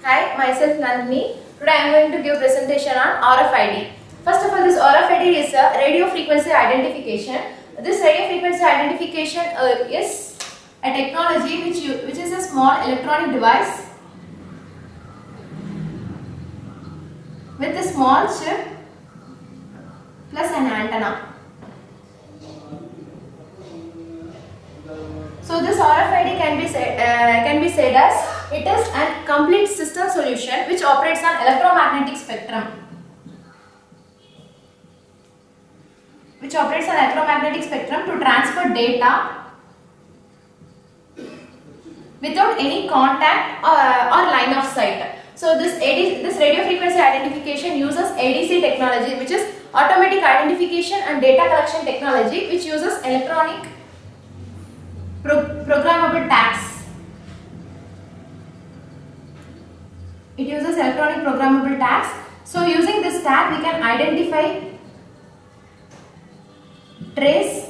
Hi, myself Nandini. Today I am going to give presentation on RFID. First of all, this RFID is a radio frequency identification. This radio frequency identification is a technology which is a small electronic device with a small chip plus an antenna. So this RFID can be said as it is a complete system solution which operates on electromagnetic spectrum. To transfer data without any contact or line of sight. So this radio frequency identification uses ADC technology, which is automatic identification and data collection technology, which uses electronic programmable tags. It uses electronic programmable tags. So using this tag we can identify, trace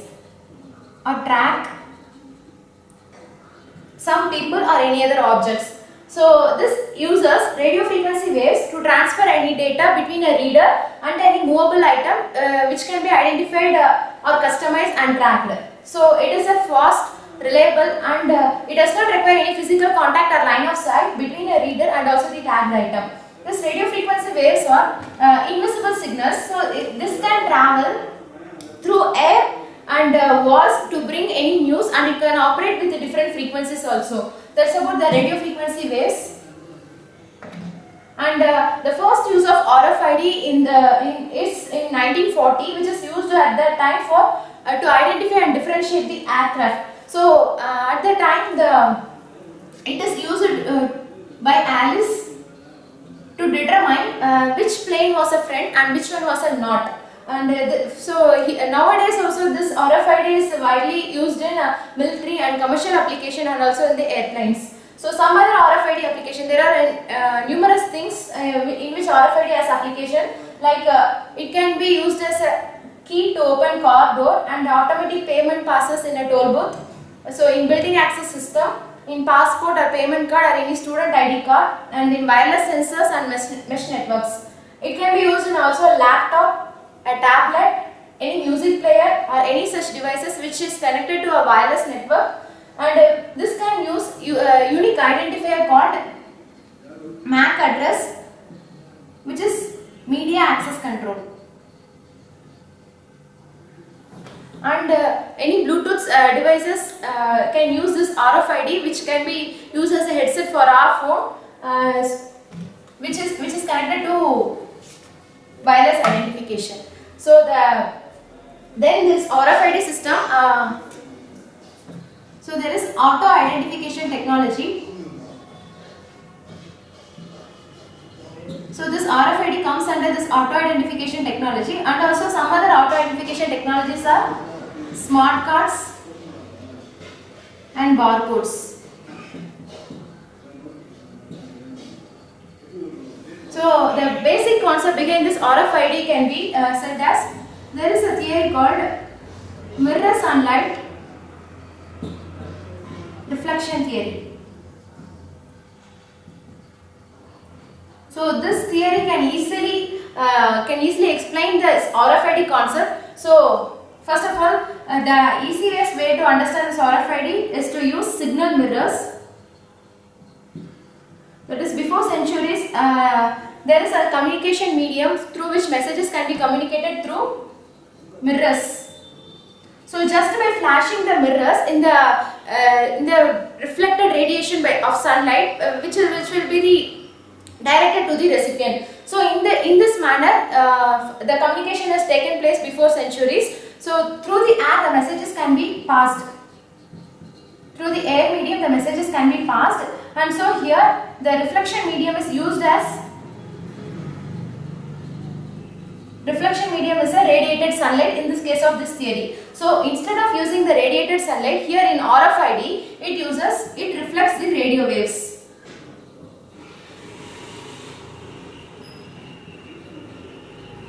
or track some people or any other objects. So this uses radio frequency waves to transfer any data between a reader and any movable item which can be identified or customized and tracked. So it is a fast, reliable, and it does not require any physical contact or line of sight between a reader and also the tagged item. This radio frequency waves are invisible signals, so this can travel through air and walls to bring any news, and it can operate with different frequencies also. That's about the radio frequency waves. And the first use of RFID is in 1940, which is used at that time for to identify and differentiate the aircraft. So at the time it is used by Alice to determine which plane was a friend and which one was a not. And nowadays also this RFID is widely used in military and commercial application and also in the airplanes. So some other RFID application, there are numerous things in which RFID has application, like it can be used as a key to open car door and automatic payment passes in a toll booth. So in building access system, in passport or payment card or any student ID card, and in wireless sensors and mesh networks. It can be used in also a laptop, a tablet, any music player or any such devices which is connected to a wireless network. And this can use unique identifier called MAC address, which is media access control. And any Bluetooth devices can use this RFID, which can be used as a headset for our phone, which is connected to wireless identification. So then this RFID system, so there is auto identification technology. So this RFID comes under this auto identification technology, and also some other auto identification technologies are smart cards and barcodes. So the basic concept behind this RFID can be said as, there is a theory called mirror sunlight reflection theory. So this theory can easily explain this RFID concept. So first of all, the easiest way to understand this RFID is to use signal mirrors. That is, before centuries, there is a communication medium through which messages can be communicated through mirrors. So just by flashing the mirrors in the reflected radiation of sunlight, which will be directed to the recipient. So in this manner, the communication has taken place before centuries. So through the air, the messages can be passed. Through the air medium, the messages can be passed, and so here the reflection medium is used as a radiated sunlight in this case of this theory. So instead of using the radiated sunlight, here in RFID it reflects the radio waves.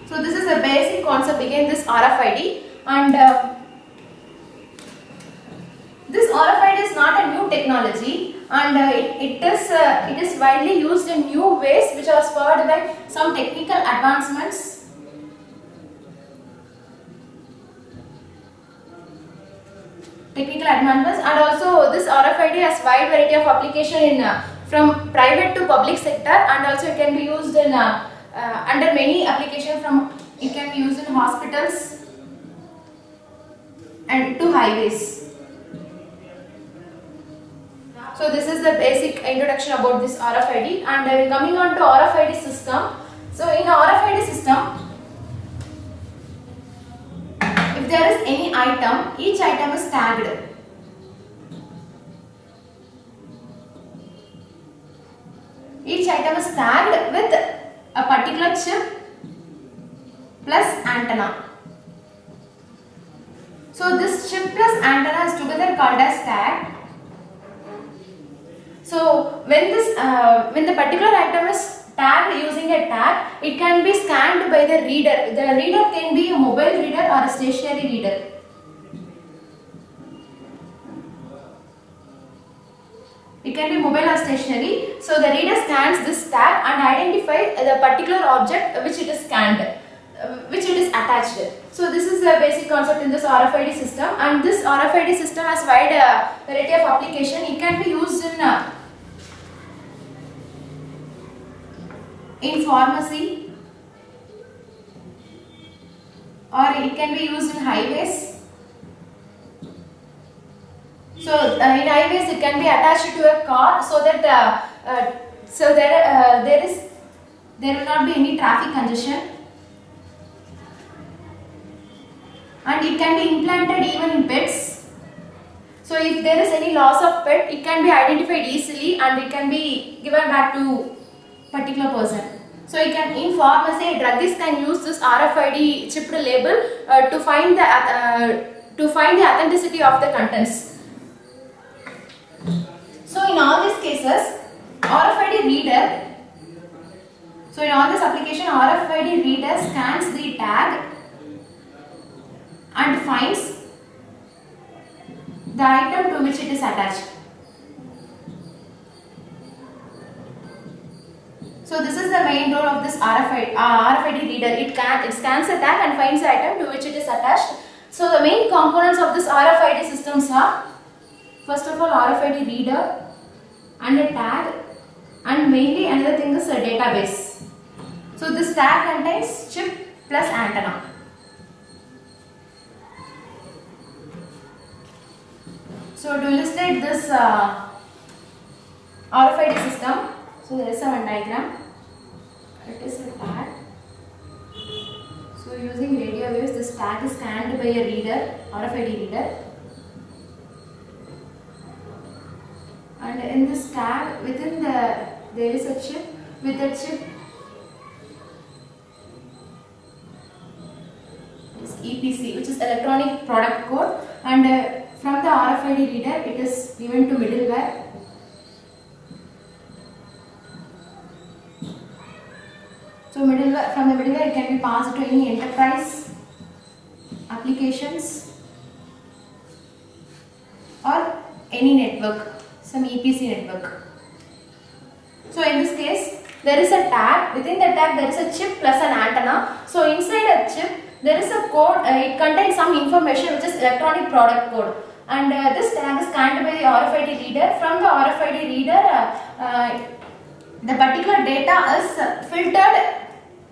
So this is the basic concept behind this RFID, and this RFID is not a new technology, and it is widely used in new ways which are spurred by some technical advancements. And also this RFID has wide variety of application in from private to public sector, and also it can be used in under many applications. From it can be used in hospitals and to highways. So this is the basic introduction about this RFID, and coming on to RFID system. So in RFID system, if there is any item, each item is tagged. Each item is tagged with a particular chip plus antenna. So this chip plus antenna is together called as tag. So when the particular item is tagged using a tag, it can be scanned by the reader. The reader can be a mobile reader or a stationary reader. It can be mobile or stationary. So the reader scans this tag and identifies the particular object which it is scanned, which it is attached. So this is the basic concept in this RFID system, and this RFID system has wide variety of application. It can be used in pharmacy, or it can be used in highways. So in highways it can be attached to a car so that there will not be any traffic congestion, and it can be implanted even in pets. So if there is any loss of pet, it can be identified easily and it can be given back to particular person. So you can, in pharmacy, a druggist can use this RFID chipped label to find the authenticity of the contents. So in all these cases, RFID reader. So in all this application, RFID reader scans the tag and finds the item to which it is attached. So this is the main role of this RFID reader. It scans the tag and finds the item to which it is attached. So the main components of this RFID systems are, first of all, RFID reader and a tag, and mainly another thing is a database. So this tag contains chip plus antenna. So to illustrate this RFID system, so there is a one diagram. It is a tag. So using radio waves, this tag is scanned by a reader, RFID reader. And in this tag, within there is a chip. With the chip is EPC, which is electronic product code, and from the RFID reader, it is given to middleware. So from the middleware, it can be passed to any enterprise applications or any network, some EPC network. So in this case, there is a tag. Within the tag, there is a chip plus an antenna. So inside a chip, there is a code. It contains some information which is electronic product code. And this tag is scanned by the RFID reader. From the RFID reader, the particular data is filtered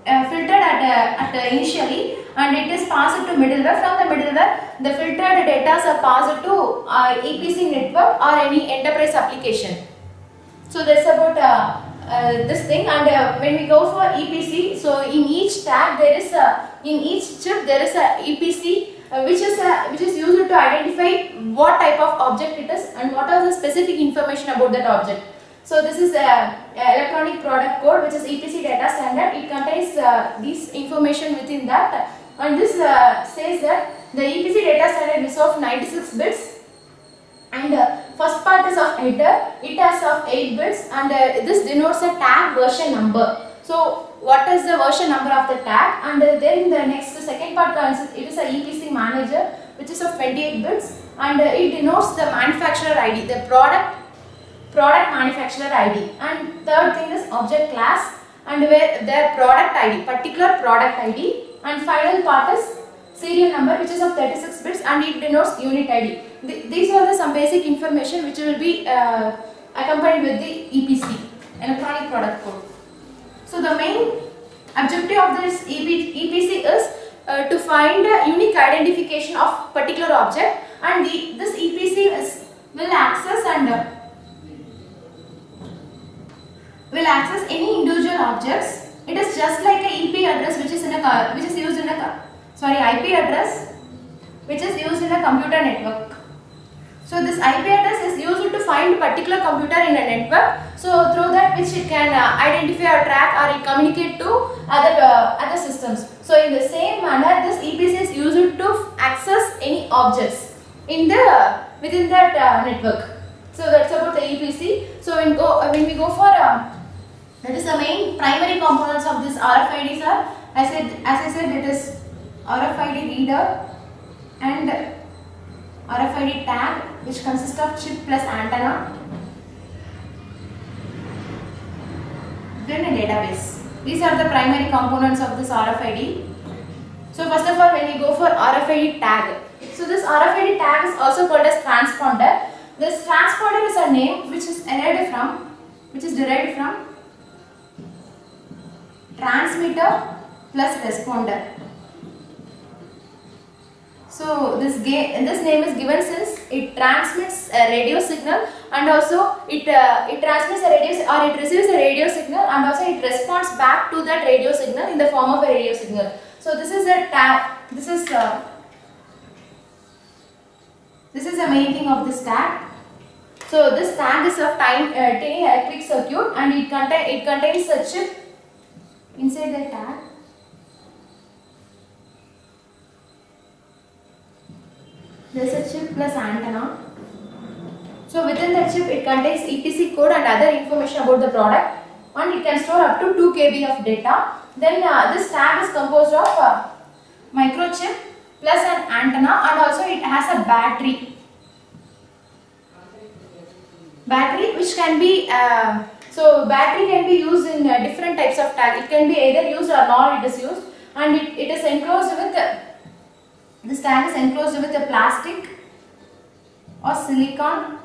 at initially, and it is passed to middleware. From the middleware, the filtered data are passed to EPC network or any enterprise application. So that's about this thing. And when we go for EPC, so in each tag there is in each chip there is a EPC which is used to identify what type of object it is and what are the specific information about that object. So this is electronic product code, which is EPC data standard. It contains this information within that, and this says that the EPC data standard is of 96 bits, and first part is of header. It has of 8 bits, and this denotes a tag version number. So what is the version number of the tag? And then the second part it is a EPC manager, which is of 28 bits, and it denotes the manufacturer ID, the product product manufacturer ID, and third thing is object class, and where their product ID, particular product ID, and final part is serial number, which is of 36 bits, and it denotes unit ID. These are the some basic information which will be accompanied with the EPC, electronic product code. So the main objective of this EPC is to find a unique identification of particular object, and this EPC will access any individual objects. It is just like a IP address which is used in a IP address which is used in a computer network. So this IP address is used to find particular computer in a network. So through that which it can identify or track or it communicate to other systems. So in the same manner, this EPC is used to access any objects within that network. So that's about the EPC. So when we go for that is the main primary components of this RFIDs are, as I said, it is RFID reader and RFID tag, which consists of chip plus antenna, then a database. These are the primary components of this RFID. So first of all, when we go for RFID tag, so this RFID tag is also called as transponder. This transponder is a name which is derived from transmitter plus responder. So this name is given since it transmits a radio signal, and also it transmits a radio or it receives a radio signal, and also it responds back to that radio signal in the form of a radio signal. So this is a tag. This is the main thing of this tag. So this tag is of tiny electric circuit, and it contains a chip inside the tag. There is a chip plus antenna. So within the chip it contains EPC code and other information about the product, and it can store up to 2 KB of data. Then this tag is composed of microchip plus an antenna, and also it has a battery which can be battery can be used in different types of tag. It can be either used or not it is used, and it is enclosed with this tag is enclosed with a plastic or silicon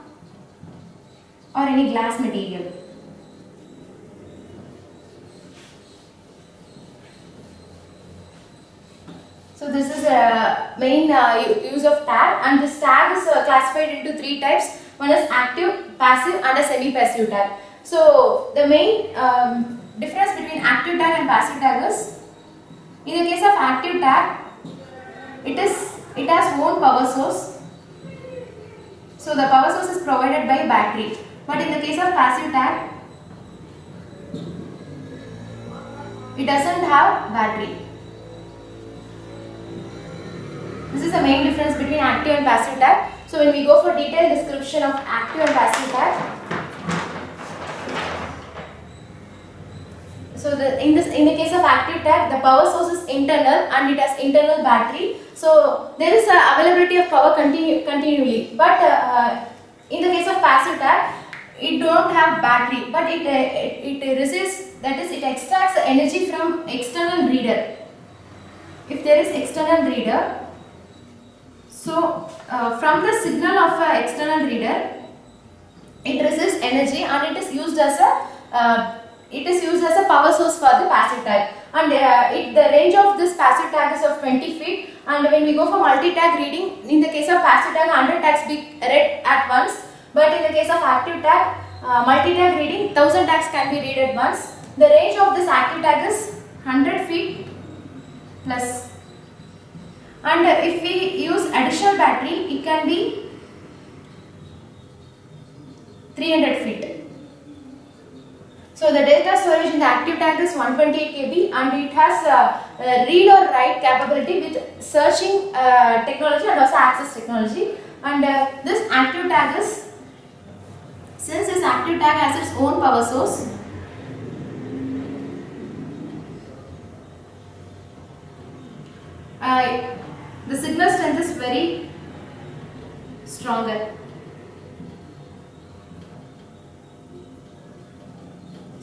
or any glass material. So this is a main use of tag, and this tag is classified into 3 types. One is active, passive, and a semi-passive tag. So the main difference between active tag and passive tag is, in the case of active tag, it has own power source. So the power source is provided by battery. But in the case of passive tag, it doesn't have battery. This is the main difference between active and passive tag. So when we go for detailed description of active and passive tag, so in the case of active tag, the power source is internal and it has internal battery. So there is a availability of power continually. But in the case of passive tag, it don't have battery, but it resists, that is, it extracts the energy from external reader. If there is external reader, so from the signal of an external reader, it resists energy, and it is used as a power source for the passive tag. And the range of this passive tag is of 20 feet. And when we go for multi-tag reading, in the case of passive tag, 100 tags be read at once. But in the case of active tag, multi-tag reading, 1000 tags can be read at once. The range of this active tag is 100 feet plus. And if we use additional battery, it can be 300 feet. So the data storage in the active tag is 128 KB, and it has read or write capability with searching technology and also access technology. And this active tag is, since this active tag has its own power source, the signal strength is very stronger.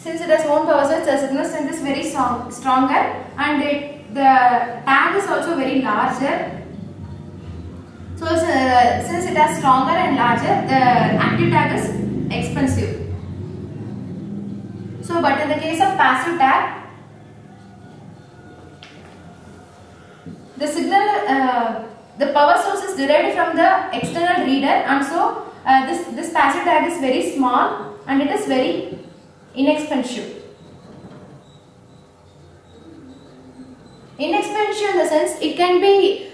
since it has own power source, the signal strength is very stronger, and the tag is also very larger. So since it has stronger and larger, the active tag is expensive. So but in the case of passive tag, the signal, the power source is derived from the external reader, and so this passive tag is very small and it is very inexpensive. Inexpensive in the sense it can be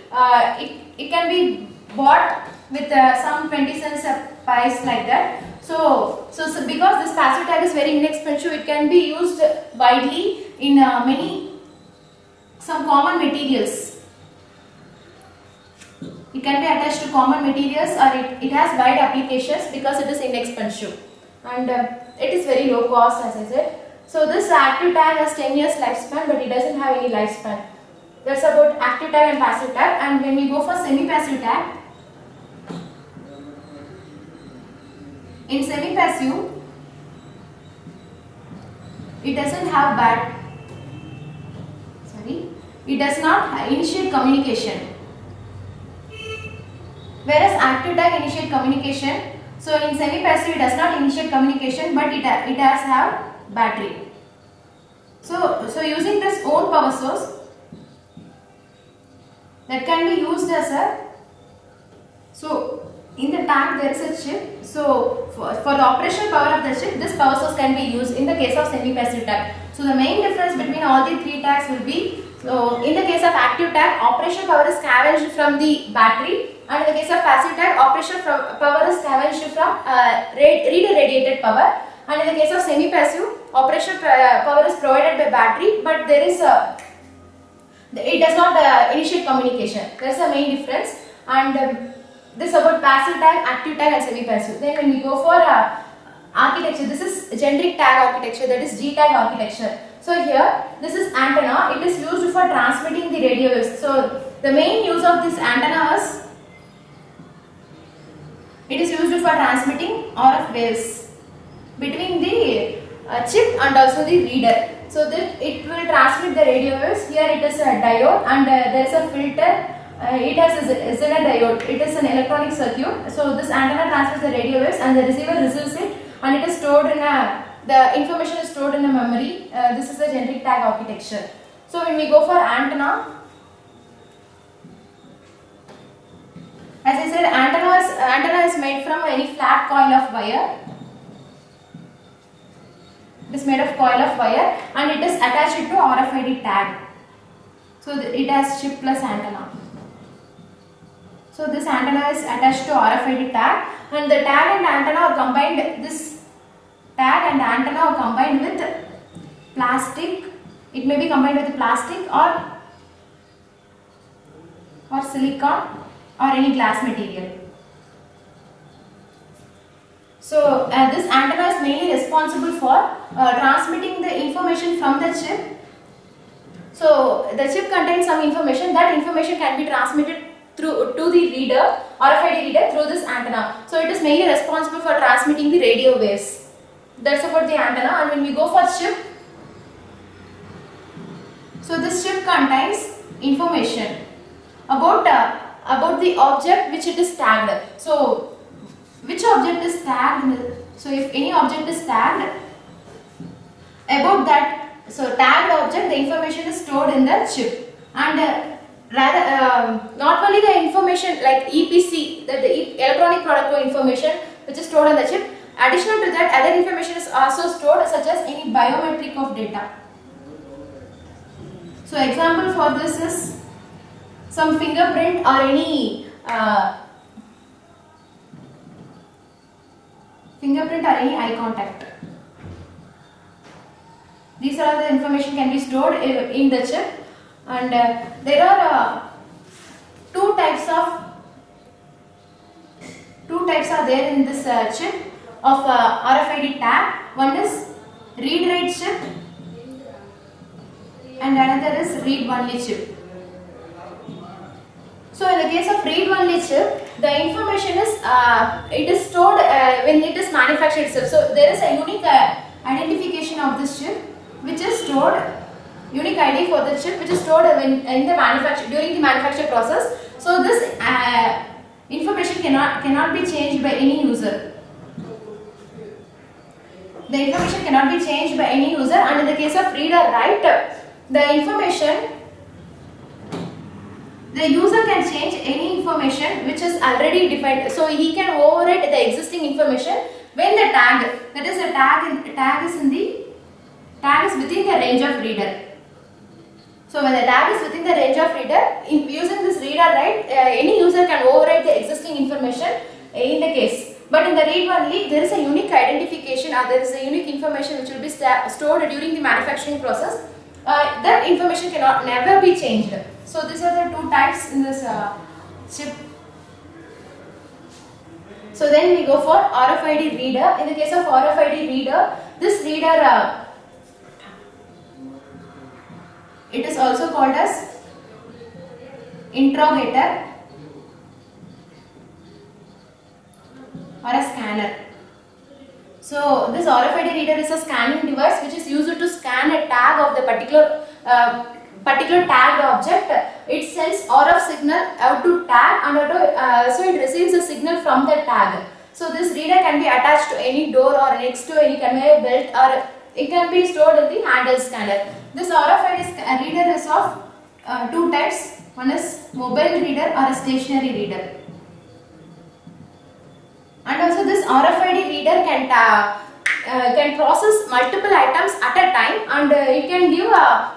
it can be bought with some 20 cents a price like that. So because this passive tag is very inexpensive, it can be used widely in some common materials. It can be attached to common materials, or it has wide applications because it is inexpensive, and it is very low cost, as I said. So this active tag has 10 years lifespan, but it doesn't have any lifespan. That's about active tag and passive tag. And when we go for semi-passive tag, in semi-passive, it doesn't have it does not initiate communication. Whereas active tag initiate communication. So in semi-passive, it does not initiate communication, but it has have battery. So using this own power source, that can be used as in the tag there is a chip. So for the operational power of the chip, this power source can be used in the case of semi-passive tag. So the main difference between all the three tags will be, so in the case of active tag, operational power is scavenged from the battery, and in the case of passive tag, operational power is scavenged from reader radiated power, and in the case of semi-passive, operational power is provided by battery, but there is it does not initiate communication. There is a main difference, and this about passive tag, active tag, and semi-passive. Then when we go for architecture, this is generic tag architecture, that is G-tag architecture. So here, this is antenna. It is used for transmitting the radio waves. So the main use of this antenna is, it is used for transmitting RF waves between the chip and also the reader. So that it will transmit the radio waves. Here it is a diode, and there is a filter. It has a Zener diode. It is an electronic circuit. So this antenna transmits the radio waves, and the receiver receives it, and it is stored in the information is stored in a memory. This is a generic tag architecture. So when we go for antenna, as I said, antenna is made from any flat coil of wire. It is made of coil of wire, and it is attached to RFID tag. So it has chip plus antenna. So this antenna is attached to RFID tag, and the tag and antenna are combined. This tag and antenna are combined with plastic. It may be combined with plastic or silicon or any glass material. So this antenna is mainly responsible for transmitting the information from the chip. So the chip contains some information. That information can be transmitted to the reader, RFID reader, through this antenna. So it is mainly responsible for transmitting the radio waves. That's about the antenna. And when we go for chip, so this chip contains information about the object which it is tagged. So which object is tagged? So if any object is tagged, about that, so tagged object, the information is stored in the chip, and not only the information like EPC, the electronic product code information which is stored on the chip, additional to that, other information is also stored, such as any biometric of data. So example for this is some fingerprint or any eye contact. These are the information can be stored in the chip, and there are two types are there in this chip of RFID tag. One is read-write chip, and another is read-only chip. So in the case of read-only chip, the information is it is stored when it is manufactured itself. So there is a unique identification of this chip, which is stored, unique ID for the chip, which is stored in the during the manufacture process. So this information cannot be changed by any user. The information cannot be changed by any user, and in the case of read or write, the information, the user can change any information which is already defined. So he can overwrite the existing information when the tag, that is the tag is within the range of reader. So when the tag is within the range of reader, using this read or write, any user can overwrite the existing information in the case. But in the read only, there is a unique identification, or there is a unique information which will be stored during the manufacturing process. That information cannot never be changed. So these are the two types in this chip. So then we go for RFID reader. In the case of RFID reader, this reader it is also called as interrogator or a scanner. So this RFID reader is a scanning device which is used to scan a tag of the particular tagged object. It sends RF signal out to tag, and so it receives a signal from the tag. So this reader can be attached to any door or next to any conveyor belt, or it can be stored in the handheld scanner. This RFID reader is of two types. One is mobile reader or a stationary reader. And also this RFID reader can process multiple items at a time, and it can give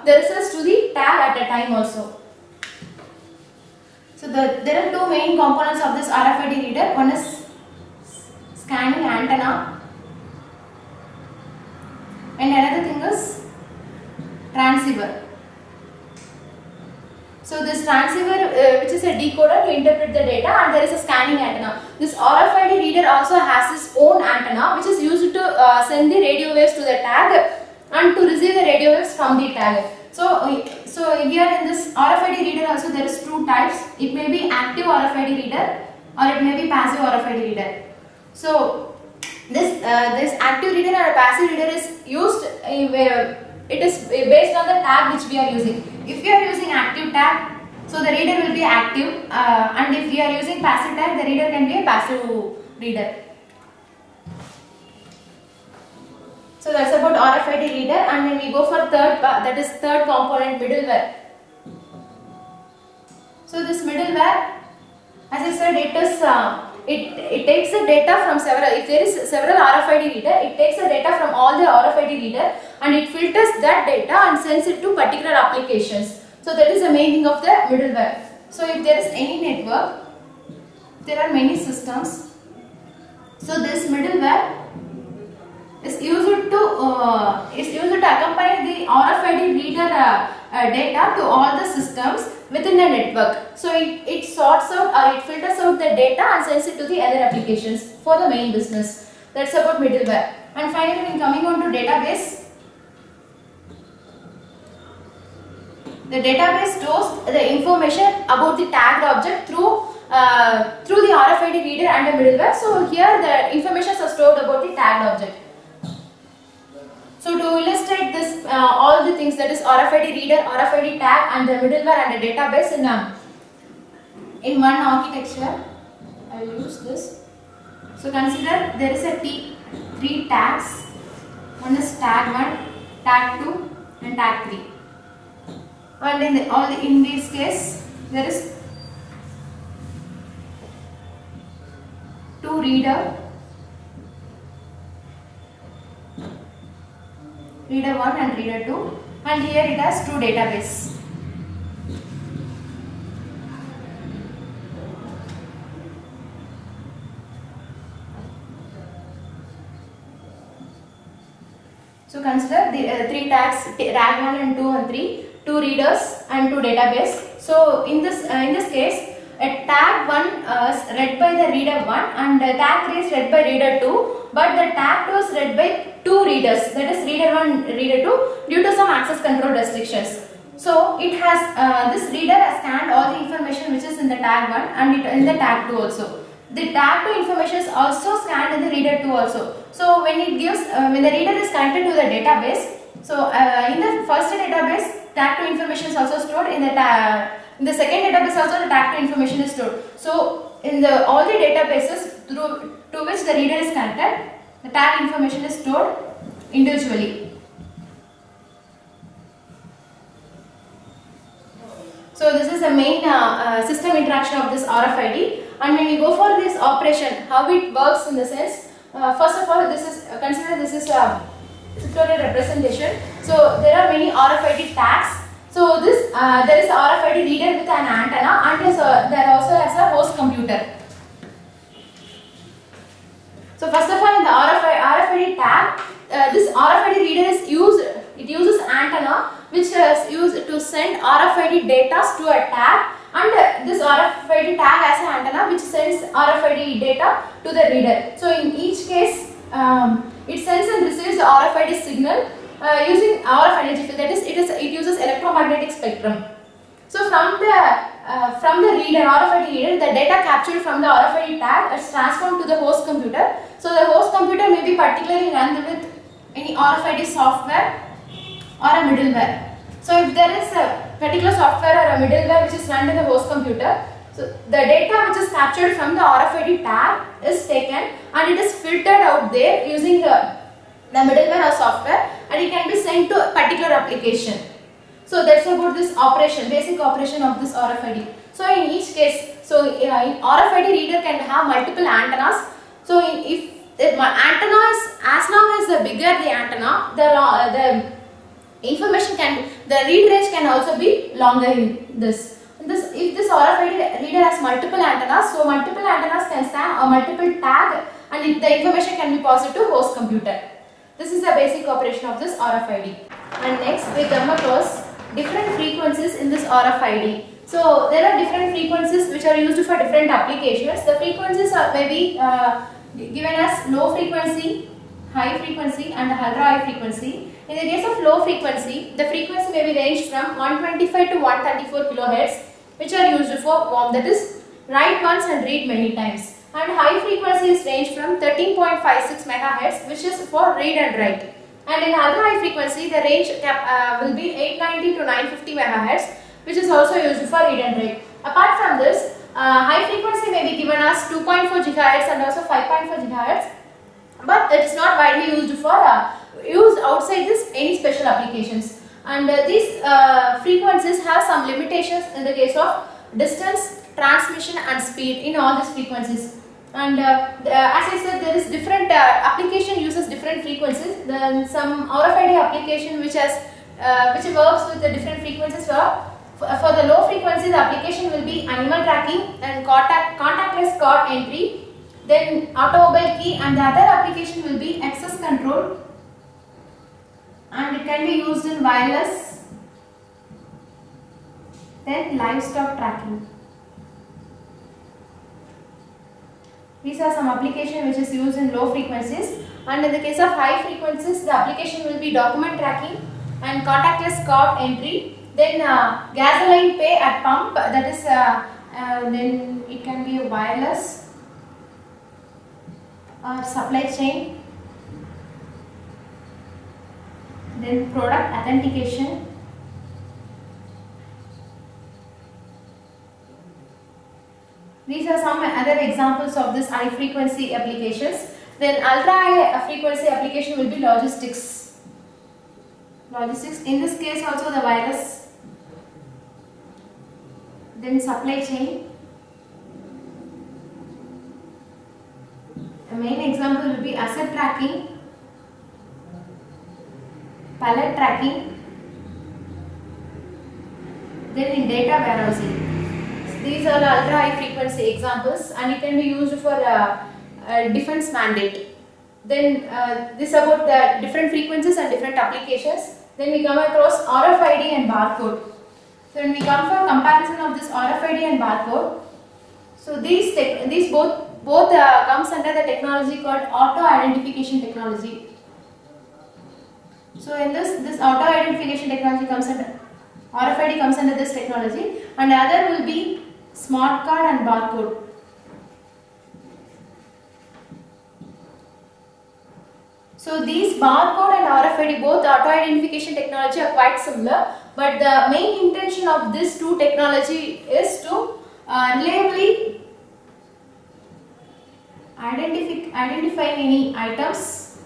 the results to the tag at a time also. So there are two main components of this RFID reader. One is scanning antenna, and another thing is transceiver. So this transceiver which is a decoder to interpret the data, and there is a scanning antenna. This RFID reader also has its own antenna which is used to send the radio waves to the tag and to receive the radio waves from the tag. So here in this RFID reader also there is two types. It may be active RFID reader or it may be passive RFID reader. So this active reader or a passive reader is used it is based on the tag which we are using. If we are using active tag, so the reader will be active, and if we are using passive tag, the reader can be a passive reader. So that's about RFID reader, and then we go for third component, middleware. So this middleware, as I said, it takes the data from several. If there is several RFID reader, it takes the data from all the RFID reader and it filters that data and sends it to particular applications. So that is the main thing of the middleware. So if there is any network, there are many systems. So this middleware is used to accompany the RFID reader data to all the systems within the network. So it sorts out or it filters out the data and sends it to the other applications for the main business. That's about middleware. And finally, when coming on to database, the database stores the information about the tagged object through the RFID reader and the middleware. So here the information is stored about the tagged object. So to illustrate this, all the things, that is RFID reader, RFID tag and the middleware and the database in one architecture, I will use this. So consider there is a three tags. One is tag 1, tag 2 and tag 3. And in this case there is two reader 1 and reader 2, and here it has two database. So consider the three tags, tag 1 and 2 and 3, two readers and two database. So in this case, a tag 1 is read by the reader 1 and tag 3 is read by reader 2, but the tag 2 is read by two readers, that is reader 1, reader 2, due to some access control restrictions. So it has this reader has scanned all the information which is in the tag 1 and in the tag 2 also. the tag to information is also scanned in the reader 2 also. So when it gives, when the reader is connected to the database, so in the first database, tag to information is also stored. In the second database also the tag to information is stored. So in the all the databases to which the reader is connected, the tag information is stored individually. So this is the main system interaction of this RFID. And when we go for this operation, how it works in the sense, first of all, this is consider this is a pictorial representation. So there are many RFID tags. So this there is a RFID reader with an antenna, and there also has a host computer. So first of all, in the RFID tag, this RFID reader is used. It uses antenna which is used to send RFID data to a tag, and this RFID tag has an antenna which sends RFID data to the reader. So in each case, it sends and receives the RFID signal using RF energy field. That is, it uses electromagnetic spectrum. So from the reader, RFID reader, the data captured from the RFID tag is transformed to the host computer. So the host computer may be particularly run with any RFID software or a middleware. So if there is a particular software or a middleware which is run in the host computer, so the data which is captured from the RFID tag is taken and it is filtered out there using the middleware or software, and it can be sent to a particular application. So that's about this operation, basic operation of this RFID. So in each case, so in RFID reader can have multiple antennas. So if the antenna is, as long as the bigger the antenna, the information can, the read range can also be longer in this. If this RFID reader has multiple antennas, so multiple antennas can stand a multiple tag, and the information can be passed to host computer. This is the basic operation of this RFID. And next we come across different frequencies in this RFID. So there are different frequencies which are used for different applications. The frequencies are maybe given as low frequency, high frequency and ultra high frequency. In the case of low frequency, the frequency may be ranged from 125 to 134 kilohertz, which are used for that is write once and read many times. And high frequency is ranged from 13.56 megahertz, which is for read and write. And in ultra high frequency, the range will be 890 to 950 megahertz, which is also used for read and write. Apart from this, high frequency may be given as 2.4 gigahertz and also 5.4 gigahertz, but it is not widely used for use outside this any special applications. And these frequencies have some limitations in the case of distance, transmission and speed in all these frequencies. And as I said, there is different application uses different frequencies. Then some RFID application which works with the different frequencies. For the low frequency, the application will be animal tracking and contactless card entry, then automobile key, and the other application will be access control, and it can be used in wireless, then livestock tracking. These are some application which is used in low frequencies, and in the case of high frequencies, the application will be document tracking and contactless card entry, then gasoline pay at pump, that is then it can be wireless or supply chain, then product authentication, these are some other examples of this high frequency applications. Then ultra high frequency application will be logistics. In this case also the wireless, then supply chain. A main example will be asset tracking, pallet tracking, then in data warehousing. These are the ultra high frequency examples, and it can be used for defense mandate. Then this about the different frequencies and different applications. Then we come across RFID and barcode. So when we come for comparison of this RFID and barcode, so these both comes under the technology called auto identification technology. So in this auto identification technology comes under RFID comes under this technology, and the other will be smart card and barcode. So these barcode and RFID, both auto identification technology, are quite similar, but the main intention of this two technology is to reliably identifying any items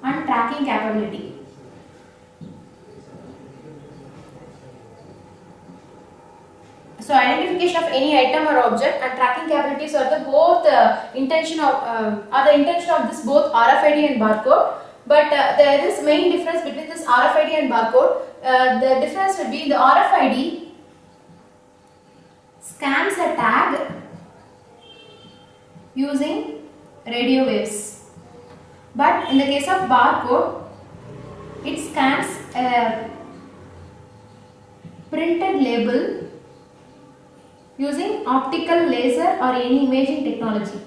and tracking capability. So identification of any item or object and tracking capabilities are the both intention of this both RFID and barcode. But there is main difference between this RFID and barcode. The difference would be the RFID scans a tag using radio waves, but in the case of barcode, it scans a printed label using optical laser or any imaging technology.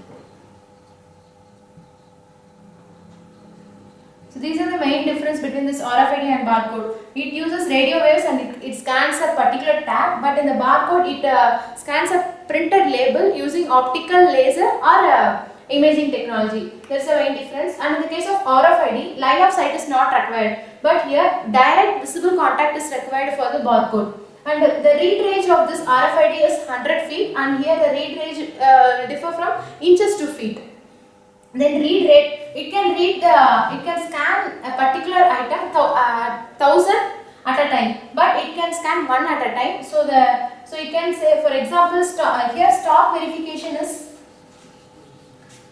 So these are the main difference between this RFID and barcode. It uses radio waves and it scans a particular tag, but in the barcode it scans a printed label using optical laser or imaging technology. There is a main difference. And in the case of RFID, line of sight is not required, but here direct visible contact is required for the barcode. And the read range of this RFID is 100 feet, and here the read range differ from inches to feet. Then read rate, it can scan a particular item 1000 at a time, but it can scan one at a time. So you can say, for example, here stock verification is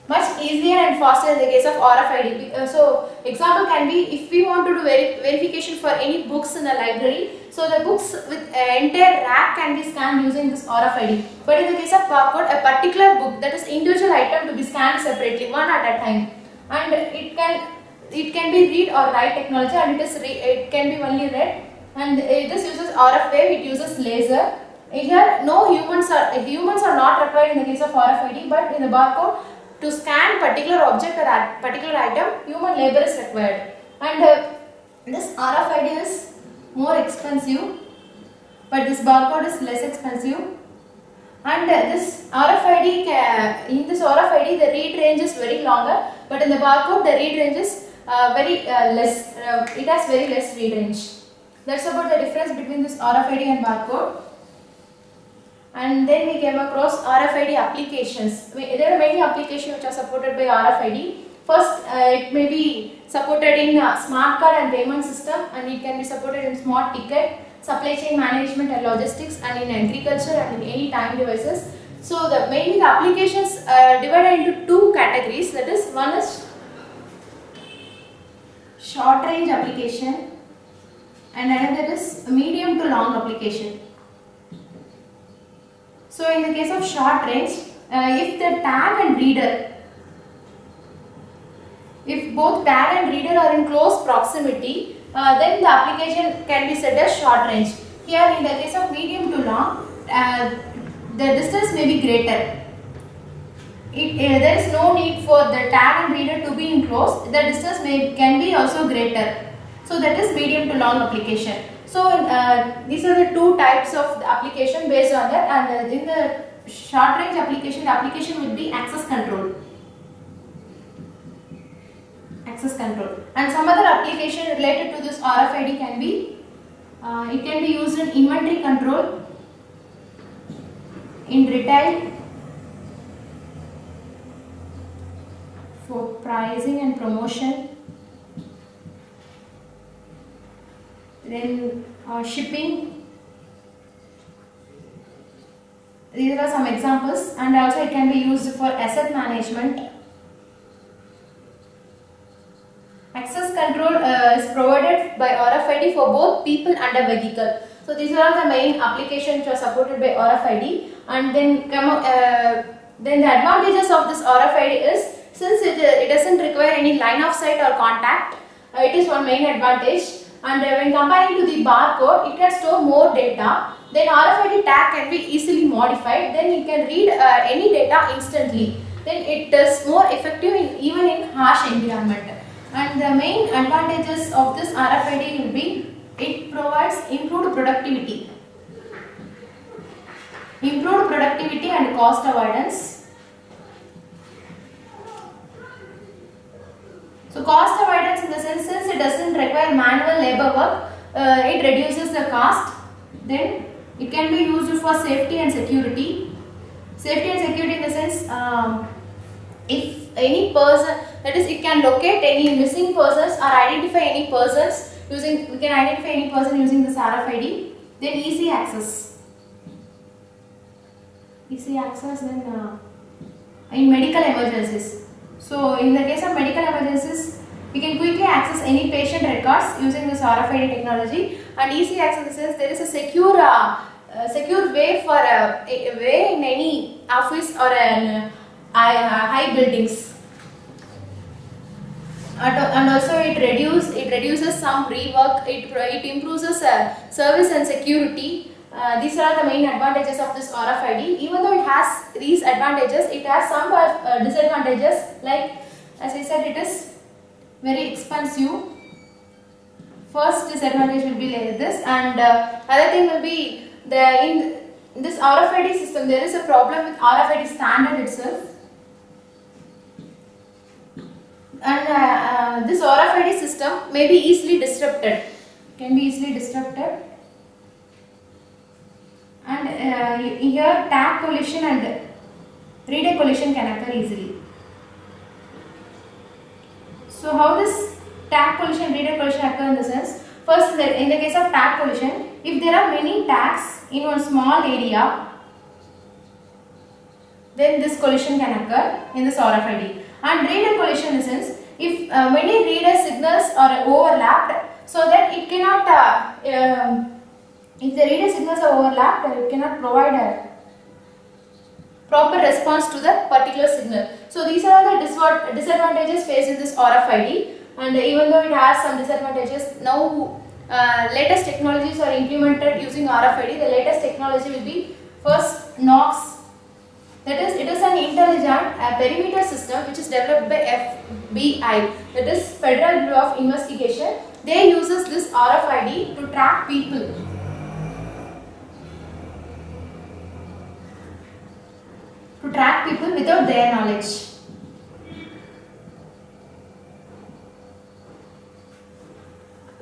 much easier and faster in the case of RFID. So example can be, if we want to do verification for any books in the library, so the books with entire rack can be scanned using this RFID. But in the case of barcode, a particular book, that is individual item, to be scanned separately, one at a time, and it can be read or write technology, and it can be only read, and this uses RF wave, it uses laser. Here no humans are not required in the case of RFID, but in the barcode, to scan particular object or particular item, human labor is required. And this RFID is more expensive, but this barcode is less expensive. And this RFID, in this RFID, the read range is very longer, but in the barcode, the read range is very less. It has very less read range. That's about the difference between this RFID and barcode. And then we came across RFID applications. There are many applications which are supported by RFID. First, it may be supported in smart card and payment system, and it can be supported in smart ticket, supply chain management and logistics, and in agriculture and in any time devices. So mainly the applications divided into two categories. That is, one is short range application and another is medium to long application. So in the case of short range, if the tag and reader, if both tag and reader are in close proximity, then the application can be said as short range. Here in the case of medium to long, the distance may be greater. There is no need for the tag and reader to be in close, the distance can be also greater. So that is medium to long application. So these are the two types of the application based on that, and in the short range application, the application will be access control. And some other application related to this RFID can be, it can be used in inventory control, in retail, for pricing and promotion, then shipping. These are some examples, and also it can be used for asset management. Access control is provided by RFID for both people and a vehicle. So these are the main applications which are supported by RFID. And then the advantages of this RFID is, since it doesn't require any line of sight or contact, it is one main advantage. And when comparing to the barcode, it can store more data. Then RFID tag can be easily modified. Then it can read any data instantly. Then it is more effective even in harsh environment. And the main advantages of this RFID will be, it provides improved productivity and cost avoidance. So cost avoidance in the sense, since it doesn't require manual labor work, it reduces the cost. Then it can be used for safety and security. Safety and security in the sense, if any person, that is, it can locate any missing persons or identify any persons using, we can identify any person using this RFID. Then easy access. Easy access then in medical emergencies. So in the case of medical emergencies, we can quickly access any patient records using this RFID technology. And easy access says there is a secure way for a way in any office or an high buildings. And also it reduces some rework. It improves service and security. These are the main advantages of this RFID. Even though it has these advantages, it has some disadvantages. Like as I said, it is very expensive. First disadvantage will be like this, and other thing will be in this RFID system there is a problem with RFID standard itself. And this RFID system may be easily disrupted. Can be easily disrupted. And here tag collision and reader collision can occur easily. So how this tag collision, reader collision occur in the sense, first in the case of tag collision, if there are many tags in one small area, then this collision can occur in this RFID. And reader collision in the sense, if many reader signals are overlapped, so that it cannot if the reader signals are overlapped, it cannot provide a proper response to the particular signal. So these are the disadvantages faced in this RFID. And even though it has some disadvantages, now latest technologies are implemented using RFID. The latest technology will be first NOx. That is, it is an intelligent perimeter system which is developed by FBI, that is Federal Bureau of Investigation. They uses this RFID to track people. To track people without their knowledge.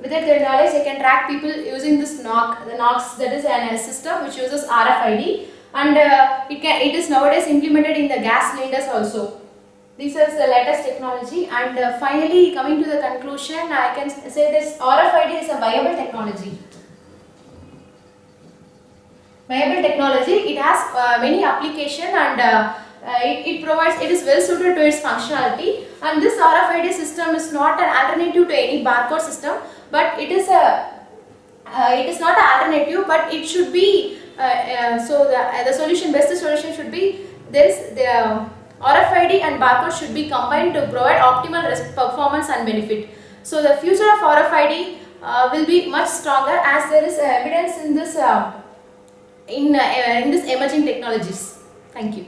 Without their knowledge, they can track people using this NOx. The NOx, that is a system which uses RFID, and it is nowadays implemented in the gas cylinders also. This is the latest technology. And finally, coming to the conclusion, I can say this RFID is a viable technology. Viable technology. It has many applications, and it is well suited to its functionality. And this RFID system is not an alternative to any barcode system, but it is not an alternative, but it should be. So the best solution should be the RFID and barcode should be combined to provide optimal performance and benefit. So the future of RFID will be much stronger, as there is evidence in this in this emerging technologies. Thank you.